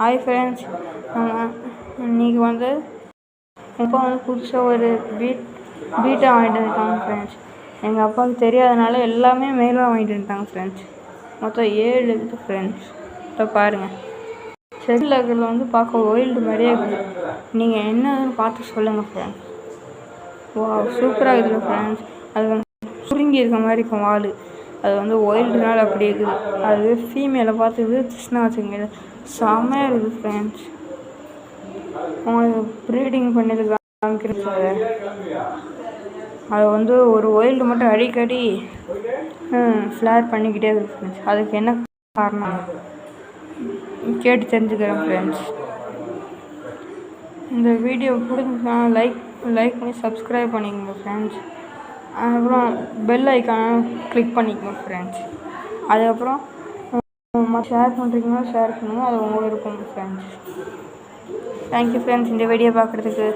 Hi friends, இன்றைக்கி வந்து அப்பா வந்து புதுசாக ஒரு பீட்டா வாங்கிட்டு வந்துட்டாங்க ஃப்ரெண்ட்ஸ். எங்கள் அப்பாவுக்கு தெரியாதனால எல்லாமே மேலாக வாங்கிட்டு வந்துட்டாங்க ஃப்ரெண்ட்ஸ். மொத்தம் 7 இருக்குது ஃப்ரெண்ட்ஸ். இப்போ பாருங்கள், செட்டில் இருக்கிறது வந்து பார்க்க ஒயில்டு மாதிரியே இருக்குது. நீங்கள் என்னன்னு பார்த்து சொல்லுங்கள் ஃப்ரெண்ட்ஸ். வா, சூப்பராக இருக்குது ஃப்ரெண்ட்ஸ். அது வந்து சுருங்கி இருக்க மாதிரி இருக்கும் வால். அது வந்து ஒயில்டுனால அப்படி இருக்குது. அது ஃபீமேலை பார்த்துக்குது கிருஷ்ணா வச்சுக்கோங்க. செம்மையாக இருக்குது ஃப்ரெண்ட்ஸ். உங்களுக்கு ப்ரீடிங் பண்ணது காமிக்கிறேன் சார். அது வந்து ஒரு ஒயில்டு மட்டும் அடிக்கடி ஃப்ளேர் பண்ணிக்கிட்டே இருக்குது ஃப்ரெண்ட்ஸ். அதுக்கு என்ன காரணம் கேட்டு தெரிஞ்சுக்கிறேன் ஃப்ரெண்ட்ஸ். இந்த வீடியோ பிடிச்சிருந்தா லைக் பண்ணி சப்ஸ்கிரைப் பண்ணிக்கோங்க ஃப்ரெண்ட்ஸ். அதுக்கப்புறம் பெல் ஐக்கானை கிளிக் பண்ணிக்கோங்க ஃப்ரெண்ட்ஸ். அதுக்கப்புறம் ஷேர் பண்ணுறீங்கன்னா ஷேர் பண்ணுங்கள், அது உங்களுக்கு இருக்கும் ஃப்ரெண்ட்ஸ். தேங்க்யூ ஃப்ரெண்ட்ஸ் இந்த வீடியோ பார்க்குறதுக்கு.